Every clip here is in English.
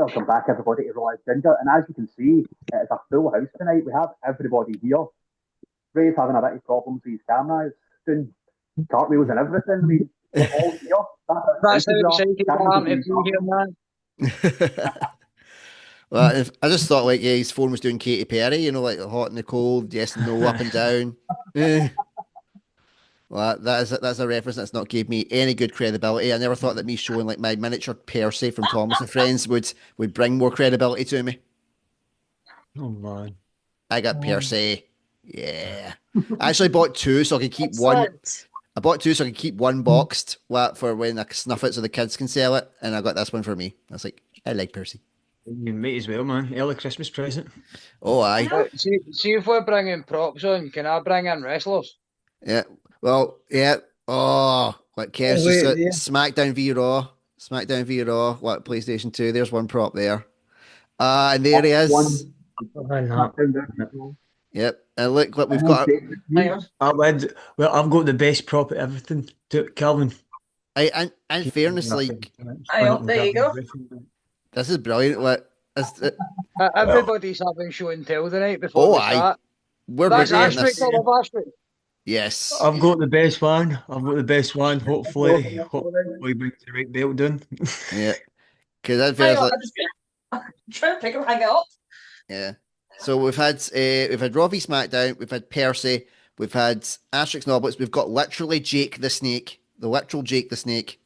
welcome back everybody to Raw Ginger. And as you can see, it's a full house tonight. We have everybody here. Ray's having a bit of problems with his camera. He's doing cartwheels and everything. I mean, we're all here. That's how That's excited how I am to excited be here, man. Well, I just thought like his phone was doing Katy Perry, like hot and the cold, yes and no, up and down. Eh. Well, that's a reference that's not gave me any good credibility. I never thought that me showing like my miniature Percy from Thomas and Friends would bring more credibility to me. Oh man. I got Percy. Yeah. I actually bought two so I could keep one. Excellent. I bought two so I could keep one boxed for when I snuff it so the kids can sell it. And I got this one for me. I was like, I like Percy. You might as well, man. Early Christmas present. Oh, aye. See if we're bringing props on, can I bring in wrestlers? Yeah. Well, yeah. Oh, like Kev's just wait, said, yeah. SmackDown v Raw. SmackDown v Raw. What, PlayStation 2. There's one prop there. And there he is. Yep. And look what we've got. Hang on. I've got the best prop at everything. Calvin. In fairness, like, Hang on, there you go. this is brilliant. Like, Everybody's having show and tell tonight before Oh, we aye. start. we're That's bringing Ashwick, this. I love Ashwick. Yes. I've got the best one. Hopefully brings the right belt down. Yeah. Because in Hang fairness, on, like, I'm trying to pick him, hang it up. yeah. So we've had Raw v SmackDown, we've had Percy, we've had Asterix Noblets, we've got literally Jake the Snake, the literal Jake the Snake.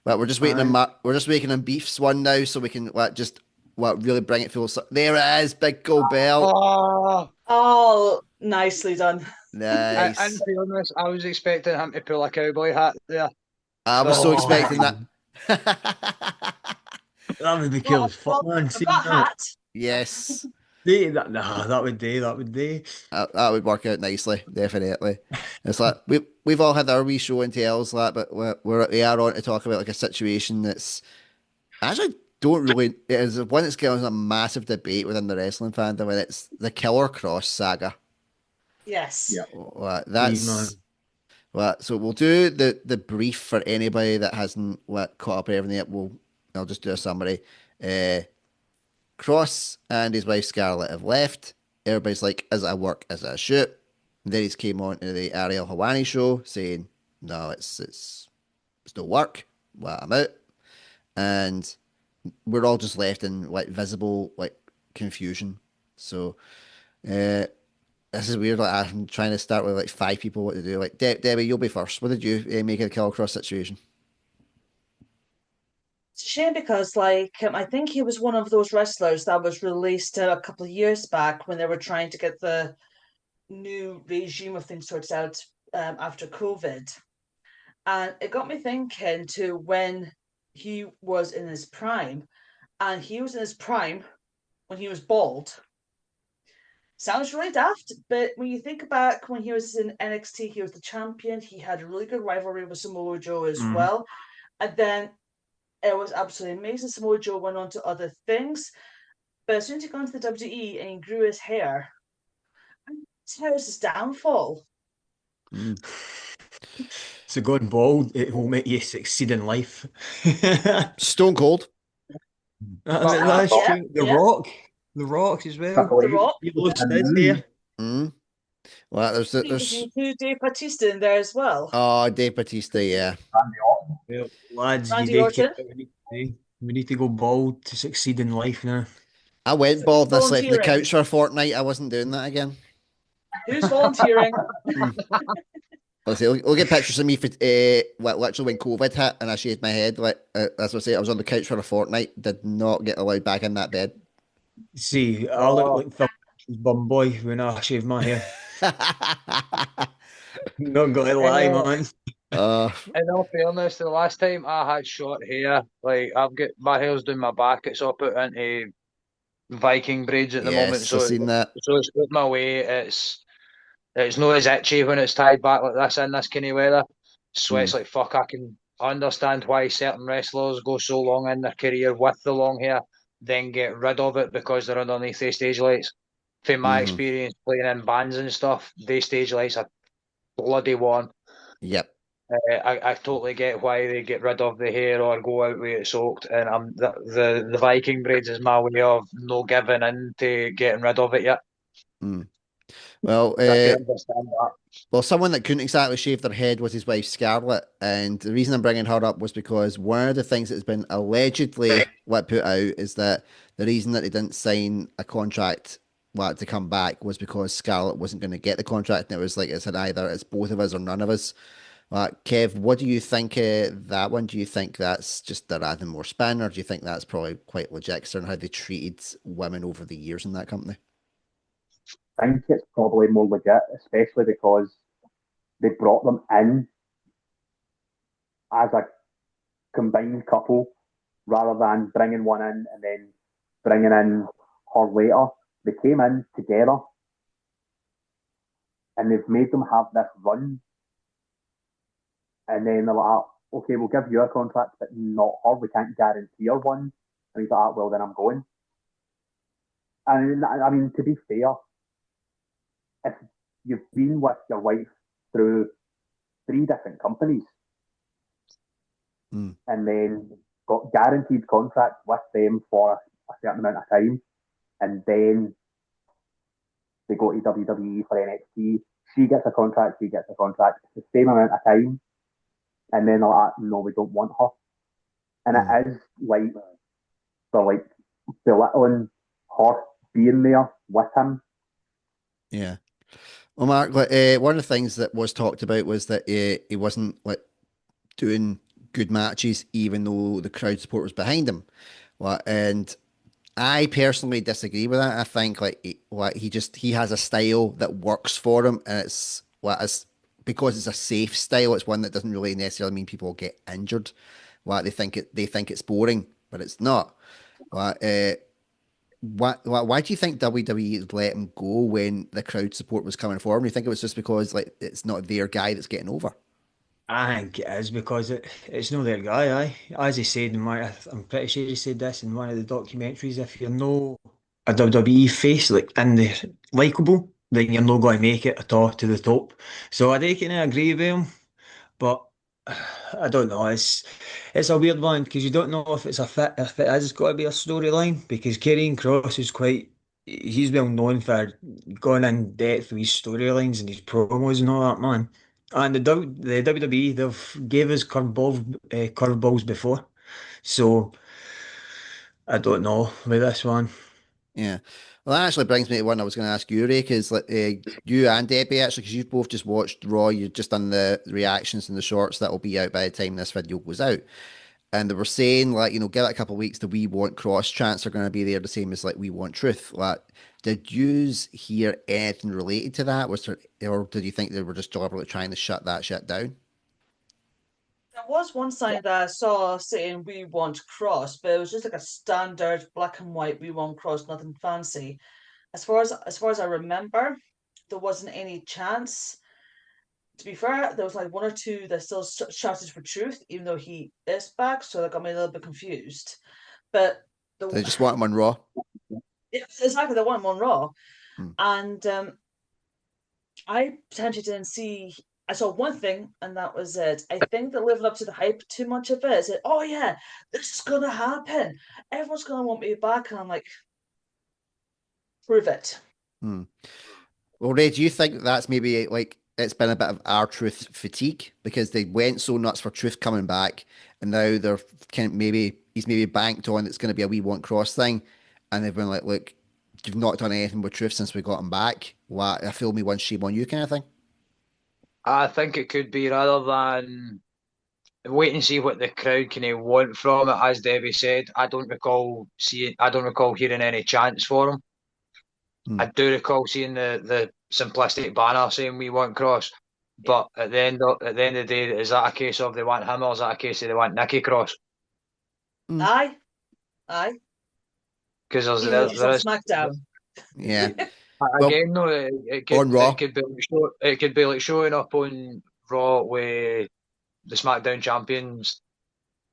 But we're just waiting on Beef's one now, so we can really bring it full. There it is, big gold belt. Oh, Oh, nicely done. Nice. in fairness, I was expecting him to pull a cowboy hat there. I was so Oh. expecting that. That would be cool as fuck, man. I've See got a hat. Yes. that would do. That would work out nicely, definitely. It's like we've all had our wee show and tells, like, but we are on to talk about like a situation that's I actually don't really. It is one that's getting a massive debate within the wrestling fandom, and it's the Killer Cross saga. Yes. Yeah. That's so we'll do the brief for anybody that hasn't caught up with everything yet. I'll just do a summary. Cross and his wife Scarlett have left. Everybody's like, "Is it a work? Is it a shoot?" And then he's came on to the Ariel Hawani show saying, "No, it's no work. Well, I'm out." And we're all just left in like visible like confusion. So this is weird. Like I'm trying to start with like 5 people what to do. Like Debbie, you'll be first. What did you make of the Killer Cross situation? It's a shame because, like, I think he was one of those wrestlers that was released a couple of years back when they were trying to get the new regime of things sorted out after COVID. And it got me thinking to when he was in his prime, and he was in his prime when he was bald. Sounds really daft, but when you think back when he was in NXT, he was the champion. He had a really good rivalry with Samoa Joe as well. And then it was absolutely amazing. Samoa Joe went on to other things. But as soon as he got into the WWE and he grew his hair, his hair is his downfall. So going bald, it will make you succeed in life. Stone Cold. That's Yeah, true. yeah. The Rock as well. The Rock. He lost his hair. Well, You can include Dave Bautista in there as well. Oh, Dave Bautista, yeah. Well, lads, Randy you Orton. we need to go bald to succeed in life now. I went bald and I slept on the Volunteering. couch for a fortnight. I wasn't doing that again. Who's volunteering? Let's see, we'll get pictures of me for literally when COVID hit and I shaved my head. Like as I say, I was on the couch for a fortnight. Did not get allowed back in that bed. See, I look like Phil's bum boy when I shave my hair. Not gonna lie, man. In all fairness, the last time I had short hair, like I've got my hair's down my back, it's all put into Viking braids at the moment, Yes, so I've seen that. it's put my way. It's not as itchy when it's tied back like this in this kind of weather. Sweats like fuck. I can understand why certain wrestlers go so long in their career with the long hair, then get rid of it because they're underneath the stage lights. From my experience playing in bands and stuff, the stage lights are bloody warm. Yep. I totally get why they get rid of the hair or go out with it soaked, and the Viking braids is my way of no giving in to getting rid of it yet. Mm. Well, So I can understand that. well, someone that couldn't exactly shave their head was his wife Scarlett, and the reason I'm bringing her up was because one of the things that's been allegedly let put out is that the reason that they didn't sign a contract to come back was because Scarlett wasn't going to get the contract, and it was like it said either it's both of us or none of us. Kev, what do you think of that one? Do you think that's just they're adding more spin, or do you think that's probably quite legit considering how they treated women over the years in that company? I think it's probably more legit, especially because they brought them in as a combined couple rather than bringing one in and then bringing in her later. They came in together and they've made them have this run. And then they're like, okay, we'll give you a contract, but not her. We can't guarantee her one. And he's like, well, then I'm going. And I mean, to be fair, if you've been with your wife through 3 different companies and then got guaranteed contracts with them for a certain amount of time, and then they go to WWE for NXT, she gets a contract, he gets a contract, it's the same amount of time, and then they're like, no, we don't want her. And it is like they're like belittling her being there with him. Yeah. Well, Mark, one of the things that was talked about was that he wasn't like doing good matches, even though the crowd support was behind him. And I personally disagree with that. I think he has a style that works for him, and because it's a safe style. It's one that doesn't really necessarily mean people get injured. They think it's boring, but it's not. Why do you think WWE let him go when the crowd support was coming for him? Do you think it was just because like it's not their guy that's getting over? I think it is because it's not their guy, aye. As he said in I'm pretty sure he said this in one of the documentaries. If you're no a WWE face like and they're likable, then you're not going to make it at all to the top. So I reckon I agree with him, but I don't know. It's a weird one because you don't know if it's a fit. If it is, it's got to be a storyline because Karrion Kross is quite. He's well known for going in depth with his storylines and his promos and all that, man. And the WWE, they've gave us curveballs before, so I don't know with this one. Yeah. Well, that actually brings me to one I was going to ask you, Ray, because like you and Debbie actually, because you've both just watched Raw, you've just done the reactions and the shorts that will be out by the time this video goes out. And they were saying, like, give it a couple of weeks, the We Want Cross chants are going to be there, the same as like We Want Truth. Like, did you hear anything related to that? Or did you think they were just deliberately trying to shut that shit down? There was one sign that I saw saying "We Want Cross," but it was just like a standard black and white "We Want Cross," nothing fancy. As far as I remember, there wasn't any chance. To be fair, there was like one or two that still shouted for truth, even though he is back. So that got me a little bit confused. But the They just want him on Raw. it's exactly the one on Raw, Hmm. and I potentially didn't see. I saw one thing, and that was it. I think they're living up to the hype too much of it. I said, "Oh yeah, this is gonna happen. Everyone's gonna want me back," and I'm like, "Prove it." Hmm. Well, Ray, do you think that's maybe like it's been a bit of our truth fatigue because they went so nuts for truth coming back, and now they're maybe he's maybe banked on it's going to be a We Want Cross thing, and they've been like, look, you've not done anything with truth since we got him back. What I feel me one shame on you kind of thing. I think it could be rather than wait and see what the crowd kind of want from it. As Debbie said, I don't recall hearing any chants for him. Hmm. I do recall seeing the simplistic banner saying "We Want Cross," but at the end of the day, is that a case of they want him or is that a case of they want Nikki Cross? Hmm. Aye, aye. Because Even though she's on there is SmackDown. Yeah. Well, again though on Raw. it could be like showing up on Raw with the SmackDown Champions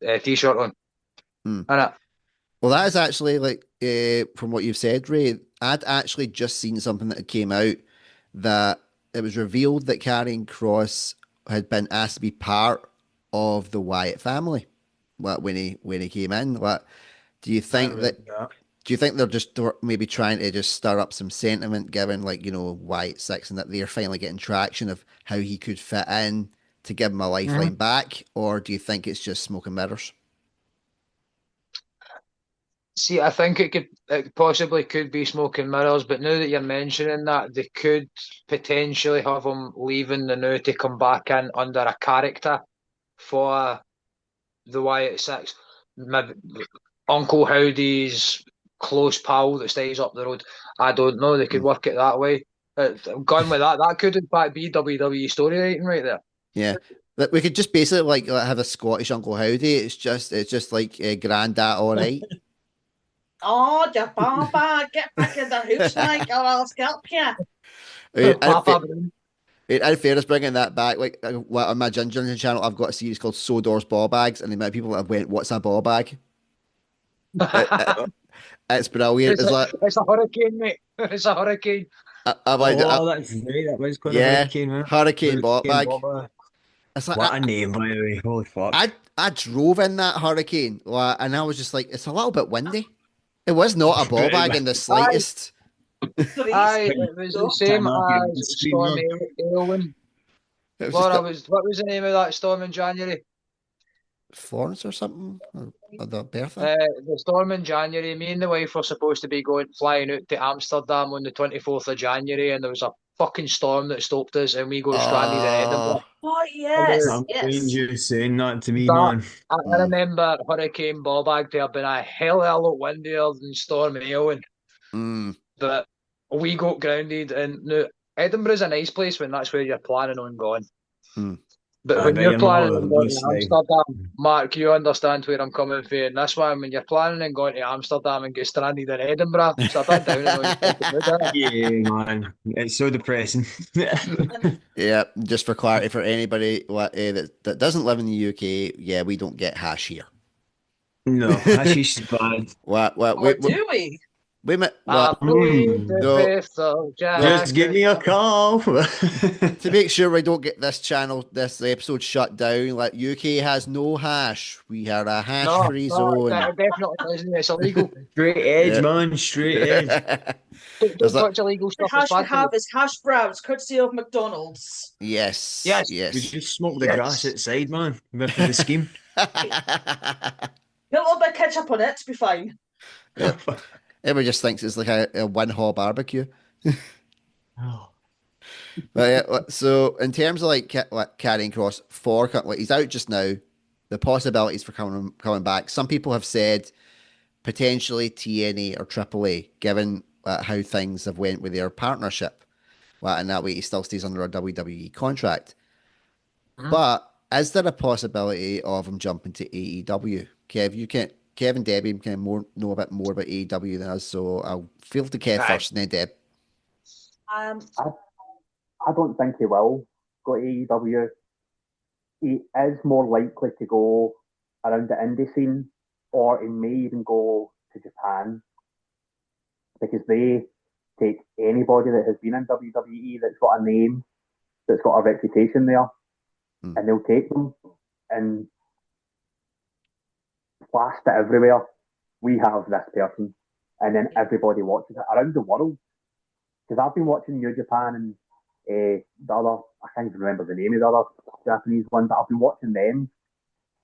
T-shirt on, Hmm. innit? Well, that is actually like from what you've said, Ray. I'd actually just seen something that came out that it was revealed that Karrion Kross had been asked to be part of the Wyatt family. When he came in, do you think that? Do you think they're maybe trying to just stir up some sentiment, given Wyatt Six, and that they're finally getting traction of how he could fit in to give him a lifeline back, or do you think it's just smoke and mirrors? See, I think it possibly could be smoke and mirrors, but now that you're mentioning that, they could potentially have him leaving the now to come back in under a character for the Wyatt Six. Maybe Uncle Howdy's close pal that stays up the road. I don't know. They could work it that way. Going with that, that could in fact be WWE story writing right there. Yeah. We could just basically like have a Scottish Uncle Howdy. It's just like Grandad, all right. Oh, your Baba, get back in the house, Mike, or I'll scalp you. In fairness, bringing that back, like on my Ginger channel, I've got a series called Sodor's Ball Bags, and the amount of people that have went, "What's a ball bag?" It's brilliant. It's a hurricane, mate. It's a hurricane. That's right. That was quite a hurricane, man. Hurricane ball bag. It's like, what a name, by the way. Holy fuck. I drove in that hurricane, and I was just like, it's a little bit windy. It was not a ball bag in the slightest. It was the same as Storm Eowyn. Laura, what was the name of that storm in January? Florence or something? Or the Bertha? The storm in January. Me and the wife were supposed to be flying out to Amsterdam on the 24th of January, and there was a fucking storm that stopped us, and we got stranded in Edinburgh. Oh, yes. I'm you saying that to me, man. I Mm. remember Hurricane Ballbag to have been a hell of a lot windier than Storm Eowyn. Mm. But we got grounded, and now Edinburgh's a nice place when that's where you're planning on going. Mm. But when you're planning on going to Amsterdam, Mark, you understand where I'm coming from. And that's why when you're planning on going to Amsterdam and get stranded in Edinburgh, it's a bit down on you. Yeah, man. It's so depressing. Yeah, just for clarity for anybody that doesn't live in the UK, yeah, we don't get hash here. No, hashish is bad. Do we? Wait a minute. Just give me a call. To make sure we don't get this episode shut down, like UK has no hash. We are a hash-free zone. Definitely isn't. It's illegal. Straight edge, man. Straight edge. Don't touch illegal stuff. The hash we have is hash browns, courtesy of McDonald's. Yes. We just smoke the grass outside, man. With the scheme. Put a little bit of ketchup on it to be fine. Yeah. Everyone just thinks it's like a one-haul barbecue. Oh. But yeah, so in terms of like Karrion Kross he's out just now. The possibilities for coming back. Some people have said potentially TNA or AAA, given how things have went with their partnership, and that way he still stays under a WWE contract. Mm-hmm. But is there a possibility of him jumping to AEW? Kev and Debbie can know a bit more about AEW than us, so I'll feel to Kev first and then Deb. I don't think he will go to AEW. He is more likely to go around the indie scene, or he may even go to Japan, because they take anybody that has been in WWE that's got a name, that's got a reputation there, and they'll take them and blast it everywhere. We have this person, and then everybody watches it around the world. Because I've been watching New Japan and the other, I can't even remember the name of the other Japanese one, but I've been watching them,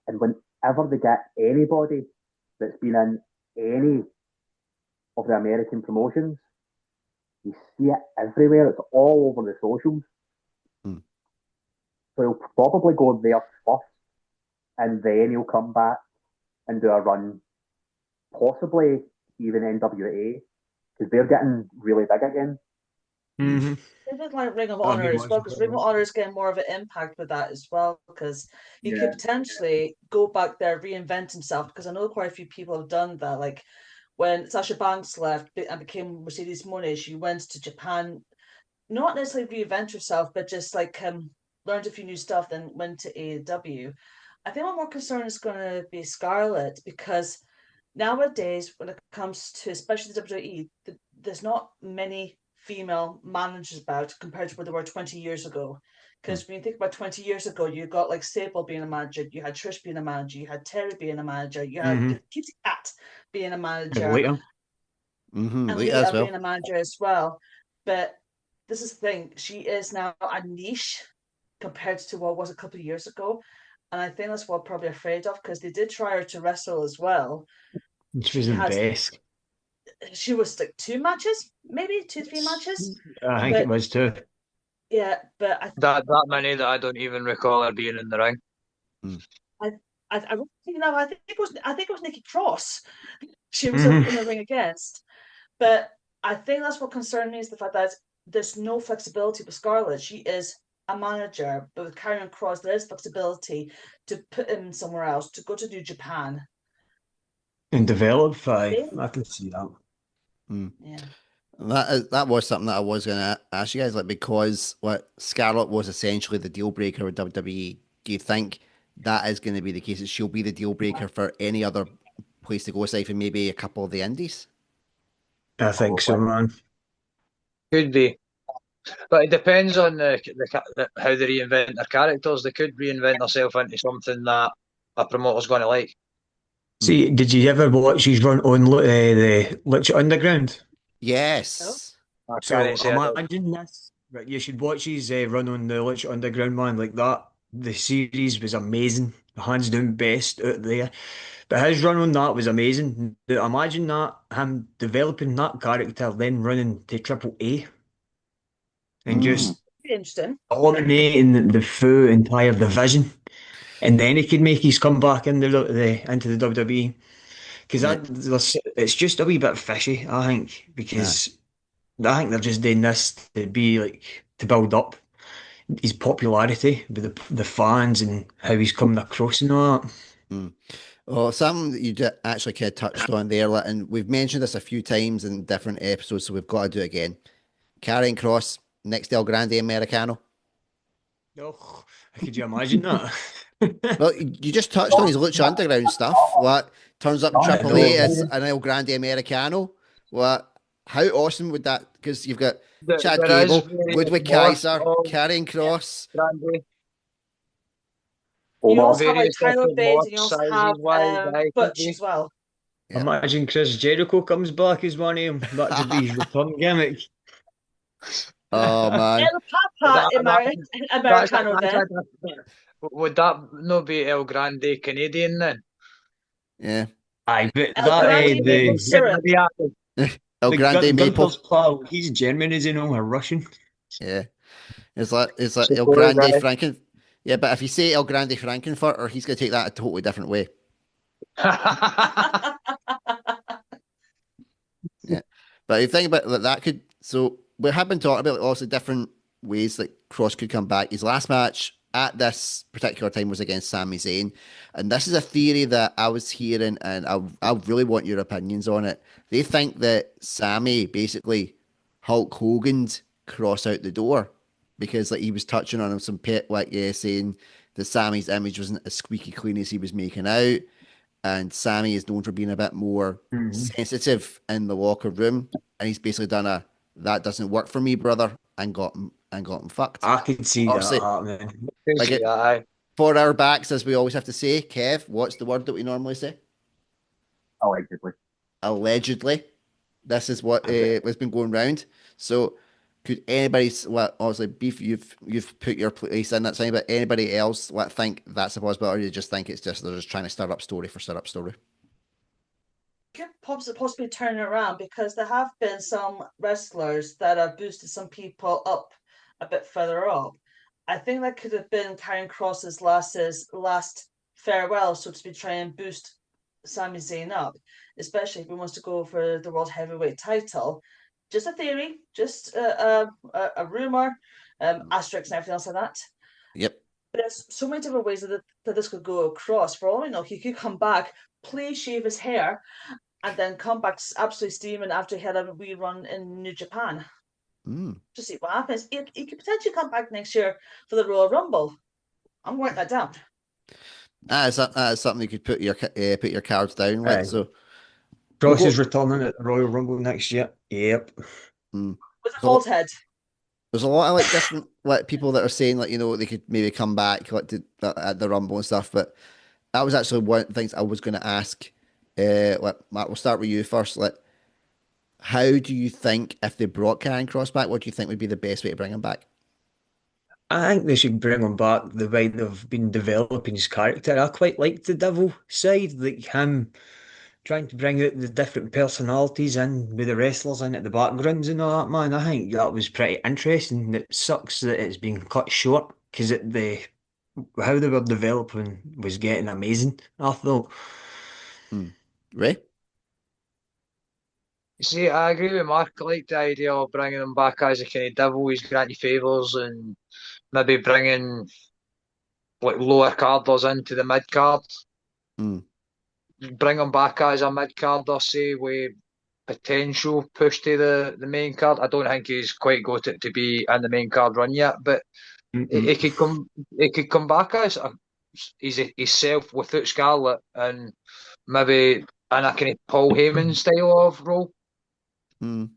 and whenever they get anybody that's been in any of the American promotions, you see it everywhere. It's all over the socials. So he'll probably go there first, and then he'll come back and do a run, possibly even NWA, because they're getting really big again. Mm-hmm. Even like Ring of Honor as well, because Ring of Honor is getting more of an impact with that as well, because he could potentially go back there, reinvent himself, because I know quite a few people have done that. Like when Sasha Banks left and became Mercedes Moné, she went to Japan, not necessarily reinvent herself, but just like learned a few new stuff, then went to AEW. I think my more concern is going to be Scarlett, because nowadays when it comes to especially the WWE, there's not many female managers about compared to where they were 20 years ago. Because when you think about 20 years ago, you got like Sable being a manager, you had Trish being a manager, you had Terry being a manager, you had Kitty Cat being a manager, Later. and Lita Lita as well. being a manager as well. But this is the thing, she is now a niche compared to what was a couple of years ago. And I think that's what I'm probably afraid of, because they did try her to wrestle as well. She was the best. She was like 2 matches, maybe 2-3 matches. I think it was too. Yeah, but that many that I don't even recall her being in the ring. I think it was Nikki Cross. She was in the ring against. But I think that's what concerned me, is the fact that there's no flexibility with Scarlett. She is a manager, but with Karrion Kross, there is flexibility to put him somewhere else, to go to New Japan. And develop, I can see that. Yeah. That was something that I was going to ask you guys, like, because what Scarlett was essentially the deal breaker with WWE. Do you think that is going to be the case? That she'll be the deal breaker for any other place to go, aside from maybe a couple of the indies? I think so, man. Could be. But it depends on how they reinvent their characters. They could reinvent themselves into something that a promoter's going to like. See, did you ever watch his run on the Lucha Underground? Yes. So imagine this. Right, you should watch his run on the Lucha Underground, man. Like that, the series was amazing. Hands down best out there. But his run on that was amazing. Imagine that, him developing that character, then running to Triple A and just Interesting. dominating the full entire division. And then he could make his comeback into the WWE. Because it's just a wee bit fishy, I think, because I think they're just doing this to be like, to build up his popularity with the fans and how he's coming across and all that. Well, something that you actually kind of touched on there, and we've mentioned this a few times in different episodes, so we've got to do it again. Karrion Kross, next El Grande Americano. Oh, could you imagine that? Well, you just touched on his Lucha Underground stuff. What turns up Triple A as an El Grande Americano? What? How awesome would that? Because you've got Chad Gable, Ludwig Kaiser, Karrion Kross. You also have like Tyler Bates, and you also have Butch as well. Yeah. Imagine Chris Jericho comes back as one of them. That could be his return gimmick. Oh man! Americano then. Would that not be El Grande Canadian then? Yeah. I bet El Grande maple syrup. El Grande maple. Pal, he's German, is he not? Or Russian? Yeah. It's like El Grande Franken. Yeah, but if you say El Grande Frankenfurter, he's going to take that a totally different way. Yeah, but if you think about that could. So we have been talking about also different ways that Kross could come back. His last match at this particular time was against Sami Zayn, and this is a theory that I was hearing, and I really want your opinions on it. They think that Sami basically Hulk Hogan'd Kross out the door, because like he was touching on some pit, like saying that Sami's image wasn't as squeaky clean as he was making out, and Sami is known for being a bit more sensitive in the locker room, and he's basically done that doesn't work for me, brother, and got him fucked. I can see obviously, that happening. For our backs, as we always have to say, Kev, what's the word that we normally say? Allegedly. This is what has been going round. So could anybody, obviously, Beef, you've put your place in that time, but anybody else think that's a possibility, or you just think it's just they're just trying to stir up story for stir up story? Could possibly turn it around, because there have been some wrestlers that have boosted some people up a bit further up. I think that could have been Karrion Kross's last farewell, so to speak, try and boost Sami Zayn up, especially if he wants to go for the World Heavyweight title. Just a theory, just a rumor, asterisks and everything else like that. Yep. But there's so many different ways that this could go across. For all we know, he could come back, please shave his hair, and then come back absolutely steaming after he had a wee run in New Japan. To see what happens. He could potentially come back next year for the Royal Rumble. I'm writing that down. That's something you could put your cards down with. So Kross is returning at the Royal Rumble next year. Yep. With With a bald head. There's a lot of like different like people that are saying like they could maybe come back like at the Rumble and stuff, but that was actually one of the things I was going to ask. Like Mark, we'll start with you first. Like, how do you think if they brought Karrion Kross back, what do you think would be the best way to bring him back? I think they should bring him back the way they've been developing his character. I quite like the devil side, like him trying to bring out the different personalities in with the wrestlers in at the backgrounds and all that, man. I think that was pretty interesting. It sucks that it's been cut short because how they were developing was getting amazing, I thought. Ray? You see, I agree with Mark. I like the idea of bringing him back as a kind of devil. He's granting favours and maybe bringing like lower carders into the mid card. Mm. Bring him back as a mid carder, say, with potential push to the main card. I don't think he's quite got it to be in the main card run yet, but Mm-mm. he could come back as he's himself without Scarlett and maybe in a kind of Paul Heyman style of role. Mm.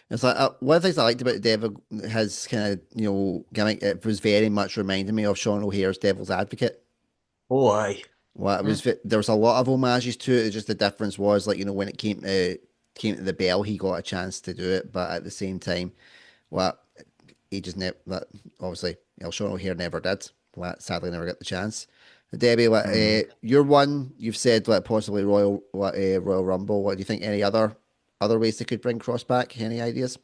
It's like one of the things I liked about Devil, his kind of gimmick. It was very much reminding me of Sean O'Hare's Devil's Advocate. Oh, aye. Well, it was there was a lot of homages to it. Just the difference was like when it came to the bell, he got a chance to do it, but at the same time, well, he just never. Obviously, Sean O'Hare never did. Well, sadly, never got the chance. Debbie, you're one. You've said possibly Royal Rumble. What do you think? Any other ways they could bring Cross back? Any ideas?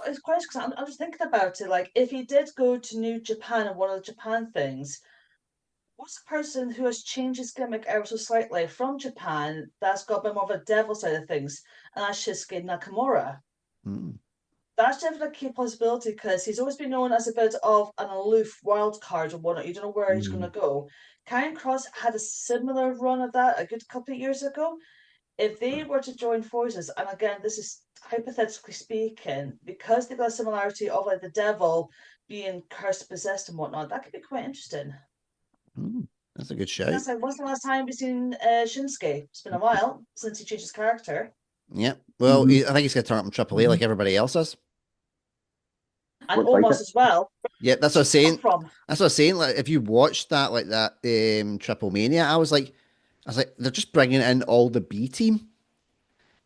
It's quite because I'm just thinking about it. Like, if he did go to New Japan and one of the Japan things, what's the person who has changed his gimmick ever so slightly from Japan that's got a bit more of a devil side of things, and that's Shinsuke Nakamura. Mm. That's definitely a key possibility because he's always been known as a bit of an aloof wild card and whatnot. You don't know where he's going to go. Karrion Kross had a similar run of that a good couple of years ago. If they were to join forces, and again, this is hypothetically speaking, because they've got a similarity of like the devil being cursed, possessed, and whatnot, that could be quite interesting. That's a good shout. That's like, when's the last time we've seen Shinsuke? It's been a while since he changed his character. Yeah. Well, I think he's going to turn up in Triple A like everybody else is. And Looks like almost it. as well. Yeah, that's what I'm saying. From. That's what I'm saying. Like, if you watched that Triple Mania, I was like, they're just bringing in all the B team.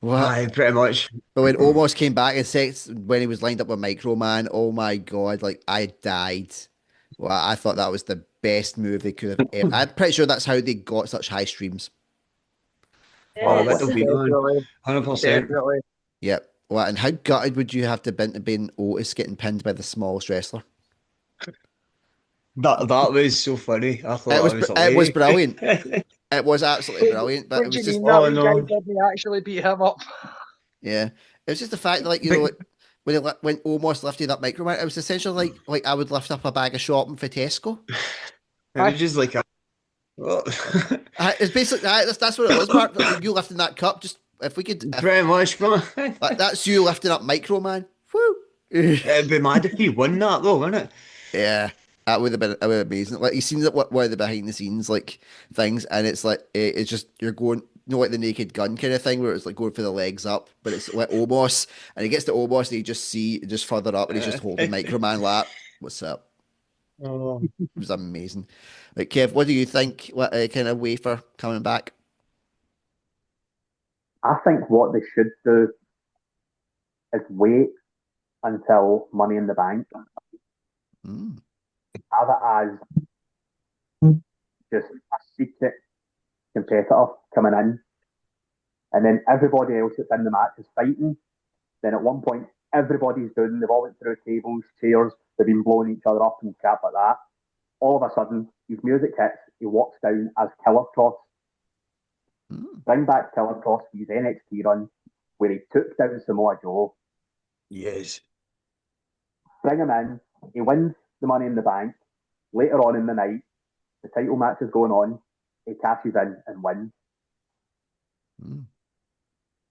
Well, Aye, pretty much. but when Omos came back and said when he was lined up with Microman, oh my god, like I died. Well, I thought that was the best move they could have ever. I'm pretty sure that's how they got such high streams. Oh, Yes. that'll be on. Definitely, 100%. definitely. Yep. Well, and how gutted would you have to been to be Otis getting pinned by the smallest wrestler? That was so funny. I thought It was hilarious. brilliant. It was absolutely brilliant, but What it do was you just mean that Oh wee guy no. didn't actually beat him up? yeah. It was just the fact that But when Omos lifted up Microman, it was essentially like I would lift up a bag of shopping for Tesco. it was just like a well, It's basically that's what it was, Mark. You lifting that cup, just if we could, pretty much, man. that's you lifting up Microman. Woo! It'd be mad if he won that though, wouldn't it? Yeah, that would have been amazing. Like you seen that one of the behind the scenes like things, and it's like it's just you're going, like the Naked Gun kind of thing, where it's like going for the legs up, but it's like Omos, and he gets to Omos, and you just see just further up, and he's just holding Microman lap. What's up? Oh. It was amazing. Like Kev, what do you think? What kind of way for coming back? I think what they should do is wait until Money in the Bank. Mm. Have it as just a secret competitor coming in, and then everybody else that's in the match is fighting. Then at one point, everybody's doing. They've all went through tables, chairs. They've been blowing each other up and crap like that. All of a sudden, his music hits. He walks down as Killer Cross. Bring back Killer Cross for his NXT run, where he took down Samoa Joe. Yes. Bring him in. He wins the Money in the Bank. Later on in the night, the title match is going on. He cashes in and wins.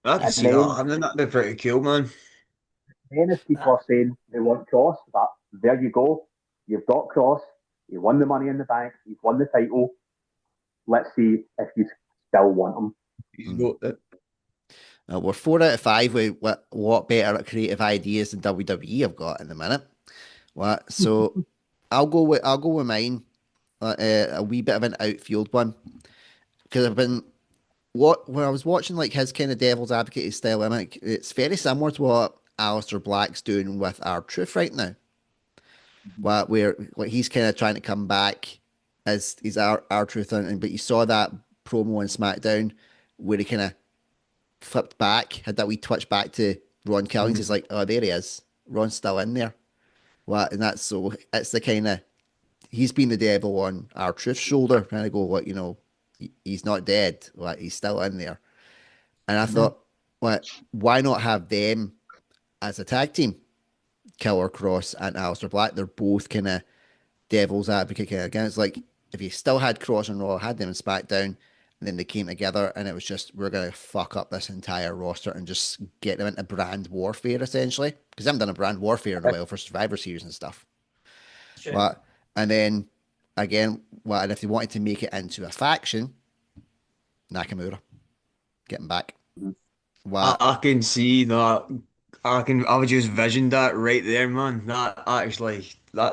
I can And see that happening. That'd be pretty cool, man. then if people are saying they want Cross, but there you go. You've got Cross. He won the Money in the Bank. He's won the title. Let's see if you still want him. He's got it. We're 4 out of 5 with what better creative ideas than WWE have got in the minute. What? So I'll go with mine. A wee bit of an outfield one because I've been when I was watching like his kind of devil's advocate style, and it's very similar to what Aleister Black's doing with R-Truth right now. Where like he's kind of trying to come back as he's R-Truth, but you saw that promo on SmackDown where he kind of flipped back, had that wee twitch back to Ron Killings. He's like, oh, there he is. Ron's still in there. And that's so it's the kind of he's been the devil on R-Truth's shoulder, trying to go, he's not dead. He's still in there. And I thought, why not have them as a tag team? Killer Kross and Aleister Black. They're both kind of devil's advocate kind of again. It's like if you still had Kross and Raw, had them in SmackDown, and then they came together, and it was just we're gonna fuck up this entire roster and just get them into brand warfare essentially. Because I haven't done a brand warfare in a while for Survivor Series and stuff. Sure. And then again, and if they wanted to make it into a faction, Nakamura getting back. I can see that. I would just vision that right there, man. That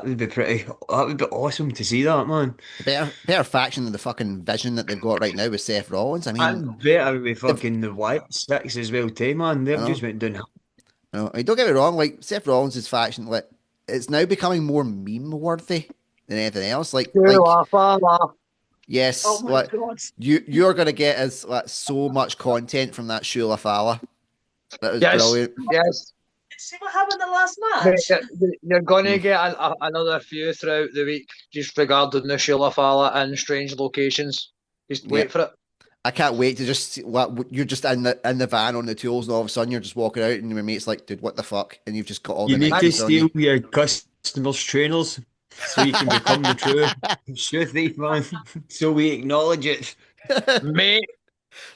would be awesome to see that, man. Better faction than the fucking vision that they've got right now with Seth Rollins. I mean, And better with fucking the White Sticks as well too, man. They've just went down. I mean, don't get me wrong, like Seth Rollins' faction, like it's now becoming more meme worthy than anything else. Yes, Oh my God. you're gonna get us so much content from that Shula Fala. That was Yes, brilliant. yes. See what happened in the last Mate, match? you're going to get another few throughout the week just regarding the Sheila Fala and strange locations. Just wait for it. I can't wait to just see you're just in the van on the tools, and all of a sudden you're just walking out, and your mate's like, "Dude, what the fuck?" And you've just got all You the need to Nikes on you. steal your customers' trainers so you can become the true shoe thief, man. So we acknowledge it. Mate,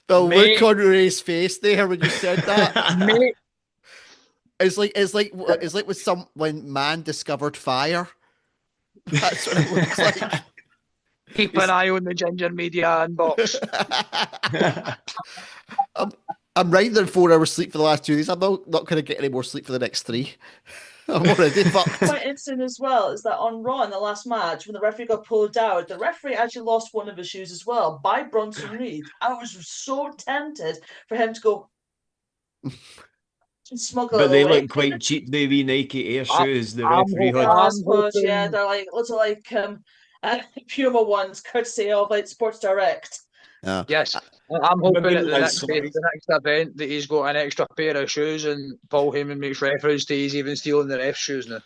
The Mate. look on Ray's face there when you said that. mate, It's like when man discovered fire. That's what it looks like. keep an eye on the Ginger Media inbox. I'm riding on 4 hours sleep for the last 2 days. I'm not going to get any more sleep for the next 3. I'm already fucked. Quite interesting as well is that on Raw in the last match, when the referee got pulled out, the referee actually lost one of his shoes as well by Bronson Reed. I was so tempted for him to go smuggle But it they away. look quite cheap, the wee Nike Air shoes the I'm referee hoping- had. I I'm suppose, hoping- yeah, they're like lots of Puma ones, courtesy of like Sports Direct. Yes, I'm hoping Maybe at the that's next event that he's got an extra pair of shoes and Paul Heyman makes reference to he's even stealing the ref shoes now.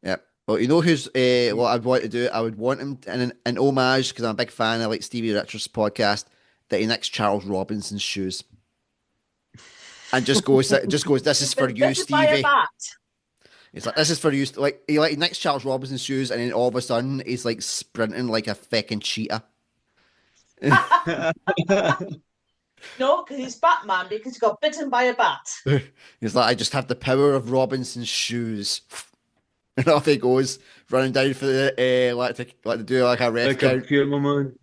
Yeah. Well, you know who's what I'd want to do? I would want him in an homage because I'm a big fan of like Stevie Richards' podcast that he nicks Charles Robinson's shoes and just goes. This is for you, Bitten by a Stevie. bat. He's like, this is for you. Like he nicks Charles Robinson's shoes, and then all of a sudden he's like sprinting like a fucking cheetah. No, because he's Batman because he got bitten by a bat. He's like, I just have the power of Robinson's shoes. And off he goes, running down for the like to do like a ref Like a count. Puma, man.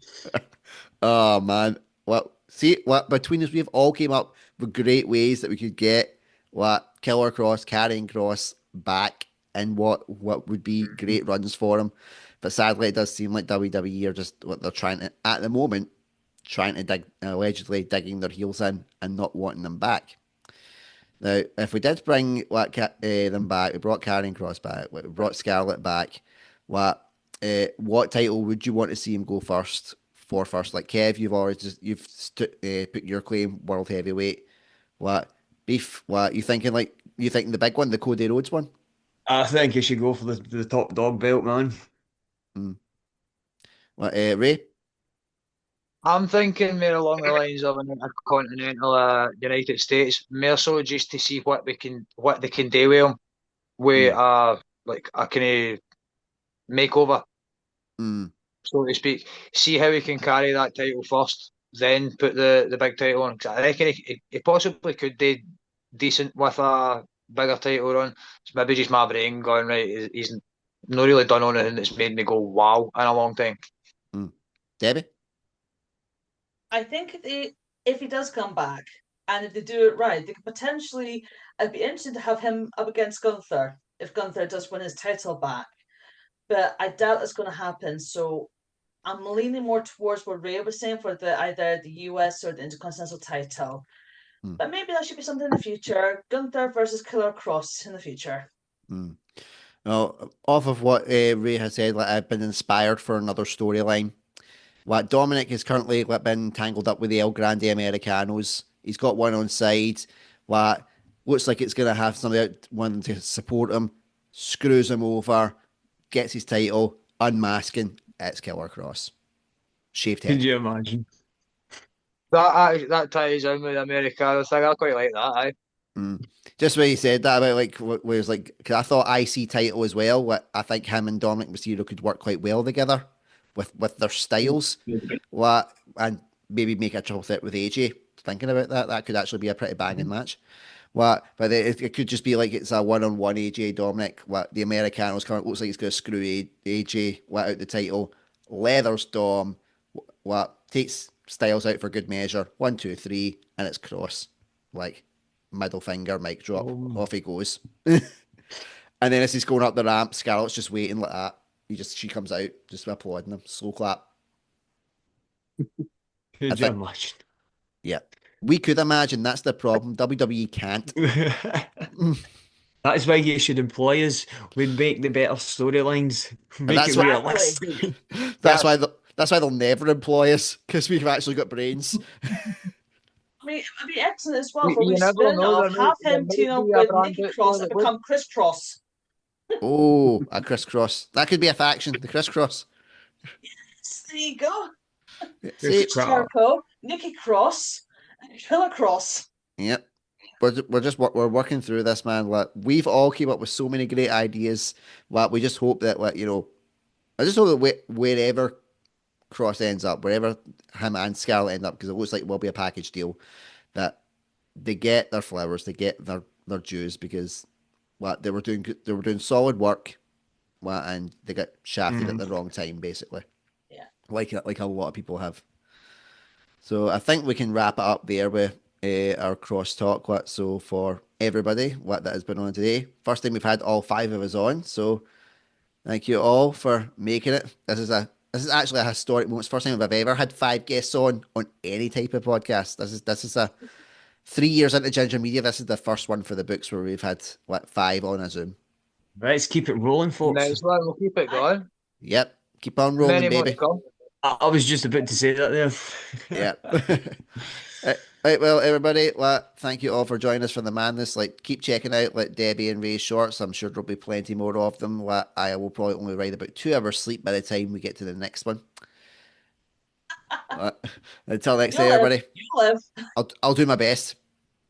Oh man. Well, see what between us we've all came up with great ways that we could get Killer Kross, Karrion Kross back in what would be great runs for him. But sadly it does seem like WWE are just what they're trying to at the moment, trying to allegedly digging their heels in and not wanting them back. Now, if we did bring them back, we brought Karrion Kross back, we brought Scarlett back. What title would you want to see him go first? Like Kev, you've put your claim world heavyweight. What beef? What you thinking? Like you thinking the big one, the Cody Rhodes one? I think you should go for the top dog belt, man. What Ray? I'm thinking more along the lines of an intercontinental United States, more so just to see what they can do with him with like a kind of makeover, so to speak. See how he can carry that title first, then put the big title on. 'Cause I reckon he possibly could do decent with a bigger title run. It's maybe just my brain going right. He's not really done anything that's made me go wow in a long time. Debbie? I think if he does come back, And if they do it right, they could potentially. It'd be interesting to have him up against Gunther if Gunther does win his title back. But I doubt that's going to happen. So I'm leaning more towards what Ray was saying for either the US or the Intercontinental title. Hmm. But maybe that should be something in the future. Gunther versus Killer Cross in the future. Hmm. Well, off of what Ray has said, like I've been inspired for another storyline. What Dominic is currently been tangled up with the El Grande Americanos. He's got one on side. What looks like it's gonna have somebody out wanting to support him, screws him over, gets his title, unmasking. It's Killer Cross. Shaved Could head. you imagine? That ties in with the Americano thing. I quite like that. Aye. Mm. Just when you said that about like where it was like, cause I thought IC title as well. What I think him and Dominic Mysterio could work quite well together with their styles. What and maybe make a triple threat with AJ. Thinking about that, that could actually be a pretty banging match. What, but it could just be like it's a one-on-one AJ Dominic. What the Americanos kind of looks like he's going to screw AJ what out the title. Leathers Dom. What takes Styles out for good measure. 1, 2, 3, and it's Cross. Like middle finger, mic drop, off he goes. And then as he's going up the ramp, Scarlett's just waiting like that. She comes out, just applauding him, slow clap. Could you imagine? Yeah, we could imagine. That's the problem. WWE can't. That is why you should employ us. We'd make the better storylines, make that's it why- realistic. That's why they'll never employ us because we've actually got brains. I mean, it'd be excellent as well You for we never spin know, off. Have there him might team up be a with brand Nikki out Cross there and that would. become Crisscross. Oh, a crisscross. That could be a faction. The crisscross. There you go. See, Jericho, Nikki Cross, and Killer Cross. yep. We're working through this, man. Like we've all came up with so many great ideas. Like we just hope that I just hope that wherever Cross ends up, wherever him and Scarlett end up, because it looks like it will be a package deal, that they get their flowers, they get their dues, because they were doing solid work, and they got shafted at the wrong time, basically. Yeah. Like a lot of people have. So I think we can wrap it up there with our cross talk. So for everybody, that has been on today. First time we've had all 5 of us on. So thank you all for making it. This is actually a historic moment. It's the first time I've ever had 5 guests on any type of podcast. This is a 3 years into Ginger Media. This is the first one for the books where we've had 5 on a Zoom. Let's keep it rolling, folks. Nice one. We'll keep it going. Yep, keep on rolling, Many more baby. to come. I was just about to say that there. Yeah. Right, well, everybody, thank you all for joining us for the madness. Keep checking out Debbie and Ray's shorts. I'm sure there'll be plenty more of them. I will probably only ride about 2 hours sleep by the time we get to the next one. Until next day, everybody. You live. I'll do my best.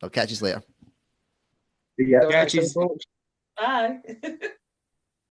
I'll catch you later. See ya. Till next time, folks. Bye.